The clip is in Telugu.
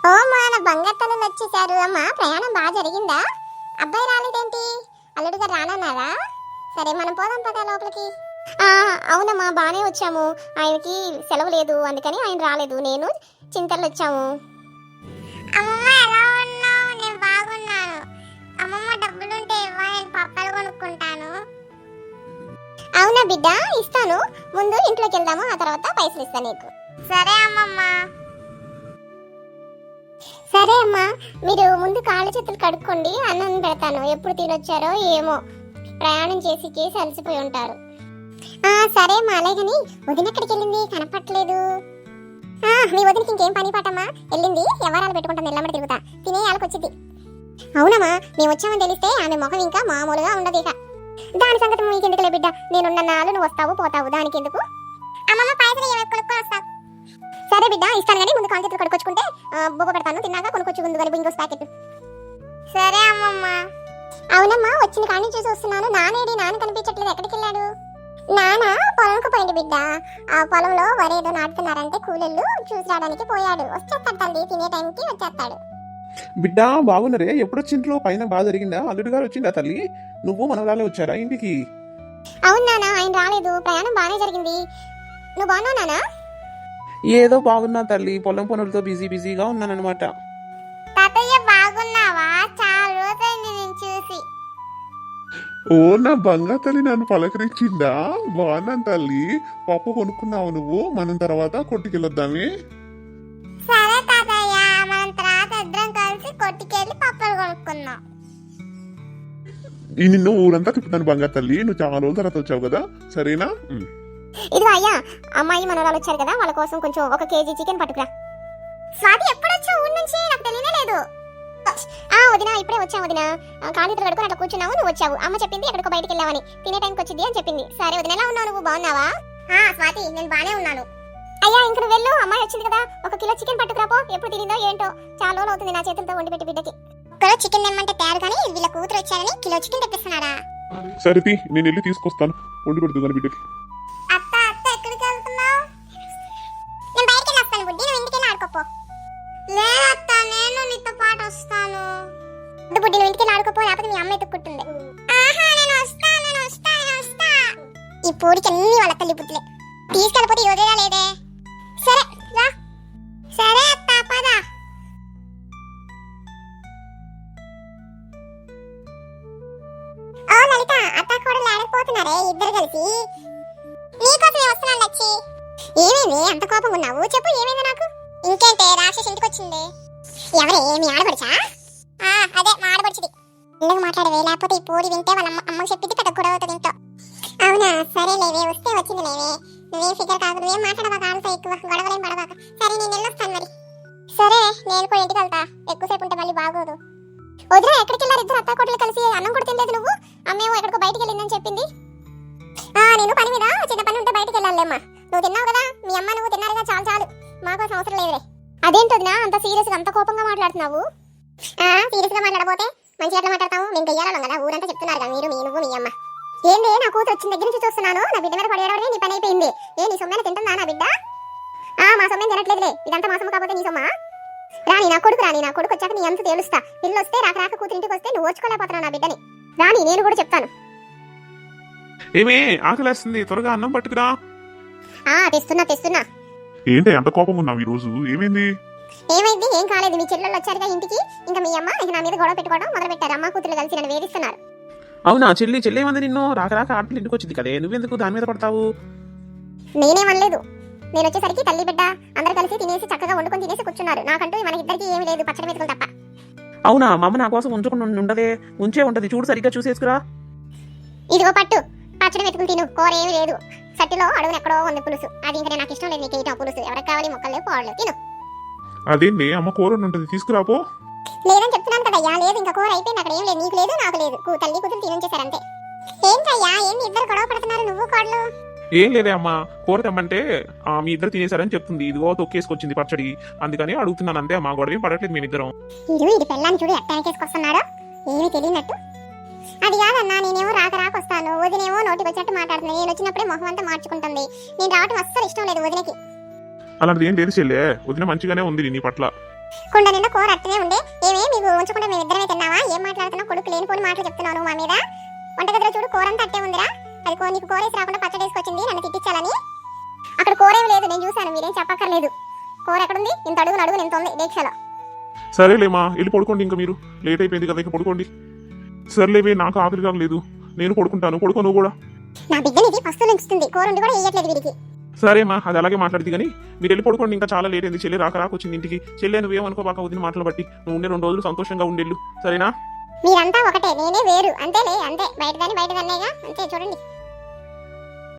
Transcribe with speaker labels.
Speaker 1: ఓ మన బంగారు తల్లులు వచ్చేసారు. అమ్మా ప్రయాణం బాగా జరిగిందా? అబ్బాయి రాలేదేంటి? అల్లుడు గారు రానన్నారా? సరే మనం పోదాం పద లోపలికి. అవునమ్మా బాగానే వచ్చాము. ఆయనకి సెలవు లేదు అందుకని ఆయన రాలేదు. నేను చింతలు వచ్చాము. అమ్మమ్మ ఎలా ఉన్నావు? నేను బాగున్నాను. అమ్మమ్మ డబ్బులుంటే ఇవ్వ, నేను పప్పలు కొనుక్కుంటాను. అవునా బిడ్డ, ఇస్తాను. ముందు ఇంట్లోకి వెళ్దాము, ఆ తర్వాత పైసలు ఇస్తాను నీకు. సరే అమ్మమ్మ. సరే అమ్మా, మీరు ముందు కాళ్ళు చేతులు కడుక్కోండి, అన్నం పెడతాను. ఎప్పుడు తినొచ్చారో ఏమో, ప్రయాణం చేసి అలసిపోయి ఉంటారు. సరే అమ్మా. అలాగని వదిన ఎక్కడికి వెళ్ళింది? కనపట్లేదు. మీ వదినకి ఇంకేం పని పాటమ్మా? వెళ్ళింది ఎవరాలు పెట్టుకుంటాను, ఎల్లమ్మడి తిరుగుతా, తినేయాలకు వచ్చింది. అవునమ్మా, మేము వచ్చామని తెలిస్తే ఆమె ముఖం ఇంకా మామూలుగా ఉండదు. ఇక దాని సంగతి మీకెందుకులే బిడ్డ, నేనున్న నాలు నువ్వు వస్తావు పోతావు, దానికి ఎందుకు? అమ్మమ్మ పైసలు కొనుక్కొని వస్తావు. సరే బిడ్డ ఇస్తాను కానీ ముందు కాలు చేతులు కడుక్కొచ్చుకుంటే బొగ్గ పెడతాను, తిన్నాక కొనుక్కొచ్చి ముందు కానీ బింగోస్ ప్యాకెట్. సరే అమ్మమ్మ. అవునమ్మా, వచ్చిన కాడి నుంచి చూస్తున్నాను. నానేడి? నాన్న కనిపించట్లేదు, ఎక్కడికి వెళ్ళాడు? నాన్న పొలంకు పోయింది బిడ్డ. ఆ పొలంలో వరేదో నాటుతున్నారంటే కూలీళ్ళు చూసి రావడానికి పోయాడు. వచ్చేస్తాడు తల్లి, తినే టైంకి వచ్చేస్తాడు.
Speaker 2: బిడ్డ బాగున్నారే? ఎప్పుడొచ్చింట్లో? పైన బాగా జరిగిందా? అల్లుడు గారు వచ్చిందా తల్లి? నువ్వు మనవరాలే వచ్చారా ఇంటికి?
Speaker 1: అవును నాన్న, ఆయన రాలేదు. ప్రయాణం బాగానే జరిగింది. నువ్వు బాగున్నావు నాన్న?
Speaker 2: ఏదో బాగున్నా తల్లి, పొలం పనులతో బిజీగా ఉన్నానన్నమాట.
Speaker 1: తాతయ్య బాగున్నావా? చాలా రోజులైంది నేను చూసి.
Speaker 2: ఓ నా బంగారు తల్లి, నన్ను పలకరించిందా? బాగున్నాను తల్లి. పప్పు కొనుక్కున్నావు నువ్వు? మనం తర్వాత కొట్టుకెళ్ళొద్దామే.
Speaker 1: సరే తాతయ్య, మనం తర్వాత ఇద్దరం కలిసి కొట్టుకెళ్ళి పప్పులు కొనుక్కుందాం.
Speaker 2: నిన్ను ఊరంతా తిప్పుతాను బంగారు తల్లి, నువ్వు చాలా రోజుల తర్వాత వచ్చావు కదా, సరేనా?
Speaker 1: ఇదిగో అయ్యా, అమ్మాయి మనవరాలు వచ్చారు కదా, వాళ్ళ కోసం కొంచెం 1 కేజీ చికెన్ పట్టుకురా. స్వాతి ఎప్పుడు వచ్చావు ఊరి నుంచి? నాకు తెలియలేదు. వదినా ఇప్పుడే వచ్చావు వదినా. కాళ్ళు కడుకొని అట్లా కూర్చున్నావు, నువ్వు వచ్చావు. అమ్మ చెప్పింది ఎక్కడికో బయటికి వెళ్ళావని, తినే టైంకి వచ్చింది అని చెప్పింది. సరే వదిన, ఎలా ఉన్నావు నువ్వు? బాగున్నావా? స్వాతి నేను బానే ఉన్నాను. అయ్యా ఇంక నువ్వు వెళ్ళు, అమ్మాయి వచ్చింది కదా, 1 కిలో చికెన్ పట్టుకురాపో. ఎప్పుడు తినిందో ఏంటో, చాలా రోజులు అవుతుంది నా చేతులతో వండి పెట్టి బిడ్డకి. 1 కిలో చికెన్ తెమ్మంటే తయారు కానీ వీళ్ళ కూతురు వచ్చారని కిలో చికెన్ తెప్పిస్తున్నారా?
Speaker 2: సరే నేను వెళ్ళి తీసుకొస్తాను, వండి పెడుతుంది కానీ బిడ్డకి.
Speaker 1: అత్త అత్త ఎక్కడికి వెళ్తున్నావు? నేను బయటికి వెళ్ళొస్తాను బుడ్డి, నువ్వు ఇంటికి వెళ్ళి ఆడుకోపో. లేదత్త, నేను నీతో పాటు వస్తాను. బుడ్డి నువ్వు ఇంటికి వెళ్ళి ఆడుకోపో, లేకపోతే మీ అమ్మ ఎత్తుక్కుంటుంది. నేను వస్తా. ఈ పూడికి అన్ని వాళ్ళ తల్లి బుద్ధులే. తీసుకెళ్ళిపోతే ఈ వదిలేదా లేదే? సరే రా. సరే అత్త పద. ఓ లలిత, అత్త కూడా లేడకపోతున్నారే ఇద్దరు కలిసి? నీకోసమే వస్తున్నాను లచ్చి. ఏమైంది అంత కోపంగా ఉన్నావు? చెప్పు, ఏమైంది నాకు? ఇంకేంటే, రాక్షసి ఇంటికి వచ్చింది. ఎవరే? మీ ఆడపడిచా? అదే మా ఆడపడిచిది. ఎందుకు మాట్లాడవే? లేకపోతే ఈ పూరి వింటే వాళ్ళ అమ్మకి చెప్పింది పెద్ద గొడవ అవుతుంది ఇంట్లో. అవునా? సరే లేవే, వస్తే వచ్చింది లేవే. నువ్వేం ఫిగర్ కాదు, నువ్వేం మాట్లాడవా, కాళ్ళతో ఎక్కువ గొడవలేం పడవాక. సరే నేను వెళ్ళొస్తాను మరి. సరే నేను కూడా ఇంటికి వెళ్తా, ఎక్కువసేపు ఉంటే మళ్ళీ బాగోదు. వదిలే ఎక్కడికి వెళ్ళారు ఇద్దరు అత్త కోడలు కలిసి? అన్నం కూడా తినలేదు నువ్వు? అమ్మేమో ఎక్కడికో బయటికి వెళ్ళిందని చెప్పింది. నేను పని మీద చిన్న పని ఉంటే బయటికి వెళ్ళాలేమ్మా. నువ్వు తిన్నావు కదా, మీ అమ్మ నువ్వు తిన్నారుగా, చాలు మాకోసం అవసరం లేదులే. అదేంటి వదినా అంత సీరియస్గా అంత కోపంగా మాట్లాడుతున్నావు? సీరియస్గా మాట్లాడబోతే మంచిగా ఎట్లా మాట్లాడతావు? మేము గయ్యాలం కదా, ఊరంతా చెప్తున్నారు కదా, నువ్వు మీ అమ్మ. ఏంటి నా కూతురు వచ్చిన దగ్గర నుంచి చూస్తున్నాను, నా బిడ్డ మీద పడేయడమే నీ పని అయిపోయింది. నీ సొమ్మైనా తింటుందా నా బిడ్డ? మా సొమ్మేం తినట్లేదులే, ఇదంతా మా సొమ్ము కాకపోతే నీ సొమ్మా? రాని నా కొడుకు వచ్చాక నీ అంత తేలుస్తా. పిల్లలు వస్తే రాక కూతురు ఇంటికి వస్తే నువ్వు ఓర్చుకోలేకపోతున్నావు నా బిడ్డని. రాని నేను కూడా చెప్తాను.
Speaker 2: ఏమే ఆకలేస్తుంది, త్వరగా అన్నం పట్టుకురా.
Speaker 1: తెస్తున్నా.
Speaker 2: ఏంటి అంత కోపంగా ఉన్నావు ఈ రోజు? ఏమైంది?
Speaker 1: ఏం కాలేదు. మీ చెల్లెళ్ళు వచ్చారుగా ఇంటికి, ఇంకా మీ అమ్మ నా మీద గొడవ పెట్టుకోవడం మొదలు పెట్టారు. అమ్మ కూతురు కలిసి నన్ను వేధిస్తున్నారు.
Speaker 2: అవునా? చెల్లేమంది నిన్ను? రాక ఆటలు ఇంటికి వచ్చింది కదే, నువ్వెందుకు దాని మీద పడతావు?
Speaker 1: నేనేమనలేదు. నేను వచ్చేసరికి తల్లి బిడ్డ అందరు కలిసి తినేసి చక్కగా వండుకొని తినేసి కూర్చున్నారు. నాకంటూ మన ఇద్దరికి ఏమీ లేదు, పచ్చడి మెతుకులు తప్ప.
Speaker 2: అవునా? మా అమ్మ నా కోసం ఉంచకుండా ఉండదే, ఉంచే ఉంటది. చూడు సరిగ్గా చూసేసుకురా.
Speaker 1: ఇదిగో పట్టు, పచ్చడి మెతుకులు తిను. కూర ఏమీ లేదు, సట్టిలో అడుగున ఎక్కడో ఉంది పులుసు. అది ఇంకా నాకు ఇష్టం లేదు, నీకు వేయటం పులుసు. ఎవరికి కావాలి? మొక్కలు పోవడలేదు, తిను.
Speaker 2: అదేంటి అమ్మ కూర ఉంటది, తీసుకురాపో.
Speaker 1: లేదని చెప్తున్నాను కదయ్యా. లేదు, ఇంకా కూర అయిపోయింది. అక్కడ ఏం లేదు, నీకు లేదు నాకు లేదు. తల్లి కూతురు తినించేశారంతే. ఏంటయ్యా ఏంటి ఇద్దరు గొడవ పడుతున్నారు, నువ్వు కోడలు?
Speaker 2: ఏం లేదే అమ్మా, కూర తెమ్మంటే మీ ఇద్దరు తినేశారని చెప్తుంది. ఇదిగో తొక్కేసుకొచ్చింది పచ్చడి, అందుకని అడుగుతున్నాను అంతే. మా గొడవ ఏం పడట్లేదు మేమిద్దరం.
Speaker 1: ఇది పెళ్ళాన్ని చూడు ఎట్టానికేసుకొస్తున్నాడో, ఏమీ తెలియనట్టు. అది కాదన్నా, నేనేమో రాక వస్తాను, వదినేమో నోటికి వచ్చినట్టు మాట్లాడుతుంది. నేను వచ్చినప్పుడే మొహం అంతా మార్చుకుంటుంది. నేను రావటం అస్సలు ఇష్టం లేదు వదినకి.
Speaker 2: అలాంటిది ఏం లేదు చెల్లే, వదిన మంచిగానే ఉంది నీ పట్ల.
Speaker 1: కుండ నిండా కూర అట్టనే ఉండే. ఏమే మీకు ఉంచకుండా మేము ఇద్దరమే తిన్నావా? ఏం మాట్లాడుతున్నావు? కొడుకు లేనిపోని మాటలు చెప్తున్నావు నువ్వు మా మీద. వంటగదిలో చూడు కూర అంతా అట్టే ఉందిరా. అది నీకు కూర వేసి రాకుండా పచ్చడి వేసుకొచ్చింది నన్ను తిట్టించాలని. అక్కడ కూర ఏమి లేదు, నేను చూశాను, మీరేం చెప్పక్కర్లేదు. కూర ఎక్కడుంది? ఇంత అడుగు నేను తొంది దీక్షలో.
Speaker 2: సరేలేమా, వెళ్ళి పడుకోండి. ఇంకా మీరు లేట్ అయిపోయింది కదా, ఇక పడుకోండి. సర్లేవే, నాకు ఆకలిగా లేదు, నేను పడుకుంటాను. పడుకో నువ్వు కూడా.
Speaker 1: నా బిడ్డని ఇది పస్తులు ఉంచుతుంది, కూర ఉండి కూడా వేయట్లేదు వీడికి.
Speaker 2: సరేమ్మా, అది అలాగే మాట్లాడింది కానీ మీరు వెళ్ళి పడుకోండి. ఇంకా చాలా లేట్ అయింది. చెల్లి రాకొచ్చింది ఇంటికి. చెల్లి నువ్వేమనుకోబాక, వదిన మాటలు బట్టి నువ్వు ఉండే 2 రోజులు సంతోషంగా ఉండేళ్ళు, సరేనా?
Speaker 1: మీరంతా ఒకటే, నేనే వేరు. అంతేలే, అంతే. బయటదాన్నేగా, అంతే. చూడండి.